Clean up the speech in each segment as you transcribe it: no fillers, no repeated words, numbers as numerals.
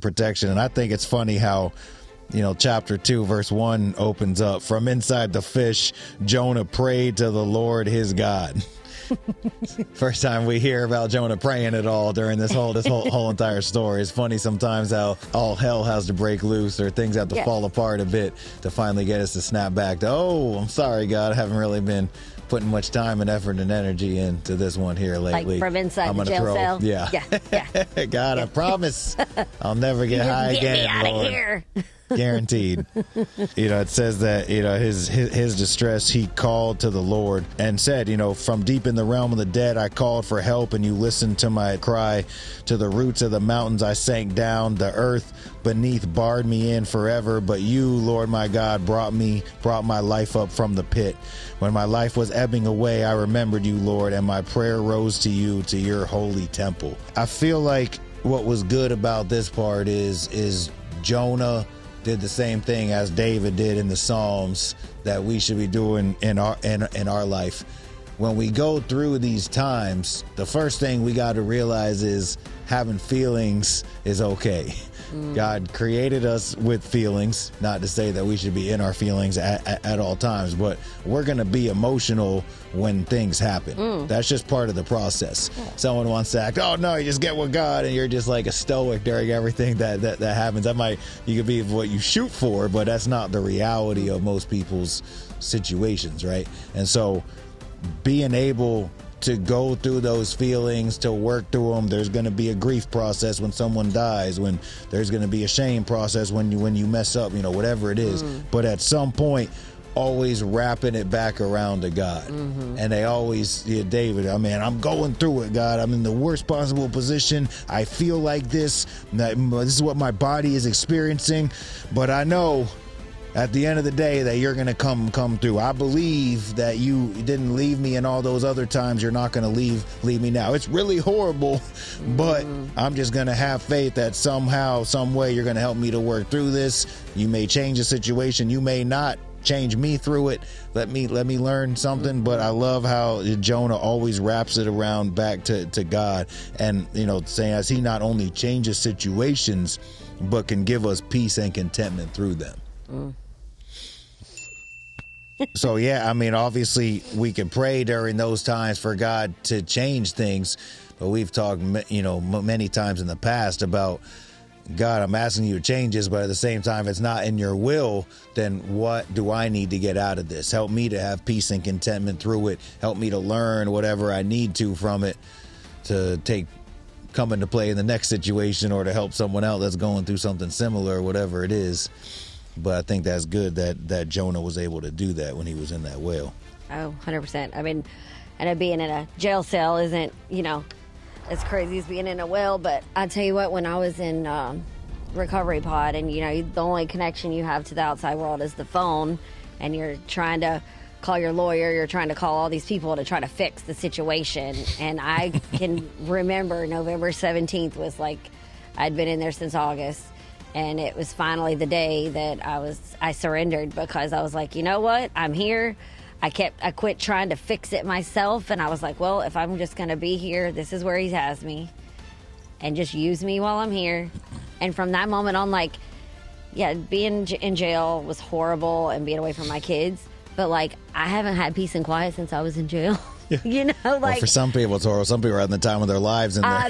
protection. And I think it's funny how, chapter 2, verse 1 opens up, from inside the fish, Jonah prayed to the Lord his God. First time we hear about Jonah praying at all during this whole entire story. It's funny sometimes how all hell has to break loose or things have to fall apart a bit to finally get us to snap back to, I'm sorry, God, I haven't really been putting much time and effort and energy into this one here lately. Like from inside the jail cell? Yeah. God, I promise I'll never get high again, get me out Lord. of here. Guaranteed. It says that, his distress, he called to the Lord and said, from deep in the realm of the dead, I called for help and you listened to my cry. To the roots of the mountains, I sank down. The earth beneath barred me in forever. But you, Lord my God, brought my life up from the pit. When my life was ebbing away, I remembered you, Lord, and my prayer rose to you, to your holy temple. I feel like what was good about this part is Jonah did the same thing as David did in the Psalms that we should be doing in our life. When we go through these times, the first thing we got to realize is having feelings is okay. God created us with feelings, not to say that we should be in our feelings at all times, but we're going to be emotional when things happen. That's just part of the process. Someone wants to act, oh no, you just get with God and you're just like a stoic during everything that happens. You could be what you shoot for, but that's not the reality of most people's situations, right? And so being able to go through those feelings, to work through them. There's going to be a grief process when someone dies, when there's going to be a shame process when you mess up, whatever it is. But at some point, always wrapping it back around to God. And they always, David, I'm going through it, God. I'm in the worst possible position. I feel like this. This is what my body is experiencing. But I know at the end of the day that you're going to come through. I believe that you didn't leave me in all those other times. You're not going to leave me now. It's really horrible, but I'm just going to have faith that somehow, some way you're going to help me to work through this. You may change the situation. You may not change me through it. Let me learn something. But I love how Jonah always wraps it around back to God, and saying as he not only changes situations but can give us peace and contentment through them. So obviously we can pray during those times for God to change things, but we've talked many times in the past about, God, I'm asking you to change this, but at the same time, if it's not in your will, then what do I need to get out of this? Help me to have peace and contentment through it. Help me to learn whatever I need to from it to come into play in the next situation, or to help someone else that's going through something similar, or whatever it is. But I think that's good that Jonah was able to do that when he was in that whale. Oh, 100%. And being in a jail cell isn't, as crazy as being in a whale. But I tell you what, when I was in recovery pod, and, the only connection you have to the outside world is the phone, and you're trying to call your lawyer, you're trying to call all these people to try to fix the situation. And I can remember November 17th was like, I'd been in there since August. And it was finally the day that I surrendered, because I was like, you know what? I'm here. I quit trying to fix it myself. And I was like, well, if I'm just going to be here, this is where he has me, and just use me while I'm here. And from that moment on, being in jail was horrible, and being away from my kids. But I haven't had peace and quiet since I was in jail. Yeah. Well, for some people it's horrible. Some people are having the time of their lives in there. I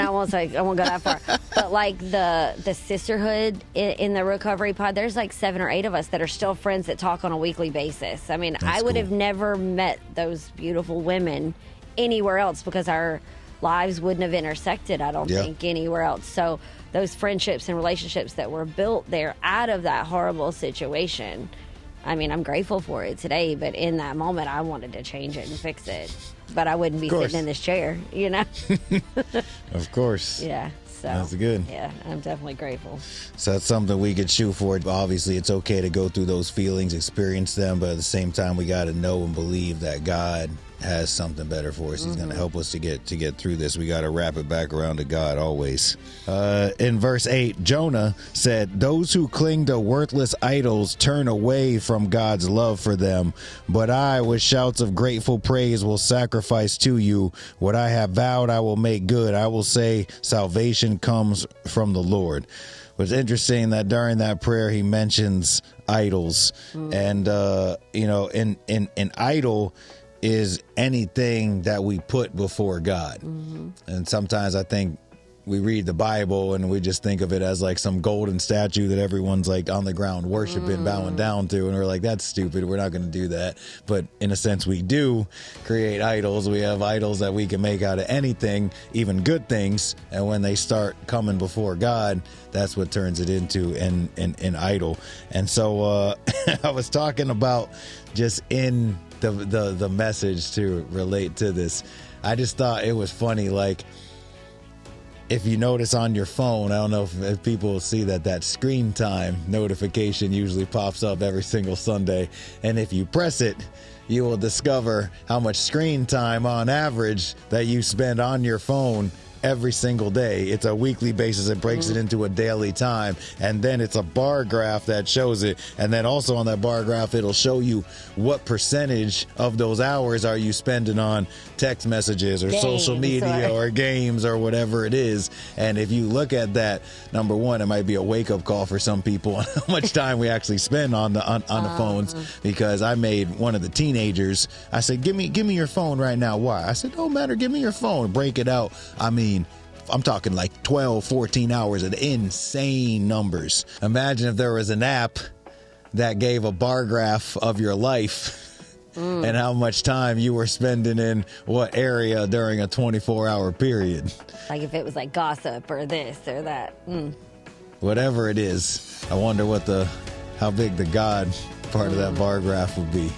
won't go that far. But the sisterhood in the recovery pod, there's 7 or 8 of us that are still friends that talk on a weekly basis. I would have never met those beautiful women anywhere else, because our lives wouldn't have intersected, I don't think, anywhere else. So those friendships and relationships that were built there out of that horrible situation, I'm grateful for it today, but in that moment, I wanted to change it and fix it. But I wouldn't be sitting in this chair, Of course. Yeah. So that's good. Yeah, I'm definitely grateful. So that's something we could shoot for. Obviously, it's okay to go through those feelings, experience them, but at the same time, we got to know and believe that God has something better for us. He's going to help us to get through this. We got to wrap it back around to God always. In verse 8, Jonah said, "Those who cling to worthless idols turn away from God's love for them. But I, with shouts of grateful praise, will sacrifice to you. What I have vowed, I will make good. I will say, salvation comes from the Lord." It's interesting that during that prayer he mentions idols, and an idol is anything that we put before God. And sometimes I think we read the Bible and we just think of it as like some golden statue that everyone's like on the ground worshiping, bowing down to, and we're like, that's stupid, we're not going to do that. But in a sense, we do create idols. We have idols that we can make out of anything, even good things, and when they start coming before God, that's what turns it into an idol. And so I was talking about, just in the message to relate to this, I just thought it was funny, like, if you notice on your phone, I don't know if people see that screen time notification usually pops up every single Sunday. And if you press it, you will discover how much screen time on average that you spend on your phone every single day. It's a weekly basis. It breaks it into a daily time, and then it's a bar graph that shows it. And then also on that bar graph, it'll show you what percentage of those hours are you spending on text messages or social media or games or whatever it is. And if you look at that, number one, it might be a wake-up call for some people on how much time we actually spend on the phones. Because I made one of the teenagers, I said, give me your phone right now. Why? I said, don't matter, give me your phone. Break it out. I mean, I'm talking like 12, 14 hours of insane numbers. Imagine if there was an app that gave a bar graph of your life and how much time you were spending in what area during a 24-hour period. Like if it was like gossip or this or that. Whatever it is, I wonder how big the God part of that bar graph would be.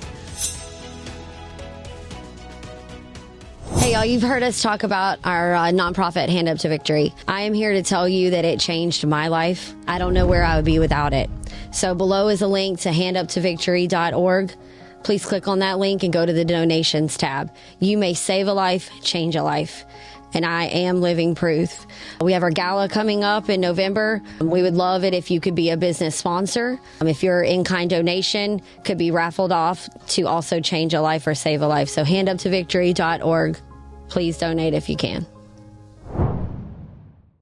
Hey, y'all, you've heard us talk about our nonprofit, Hand Up to Victory. I am here to tell you that it changed my life. I don't know where I would be without it. So below is a link to handuptovictory.org. Please click on that link and go to the donations tab. You may save a life, change a life. And I am living proof. We have our gala coming up in November. We would love it if you could be a business sponsor. If your in-kind donation could be raffled off to also change a life or save a life. So handuptovictory.org. Please donate if you can.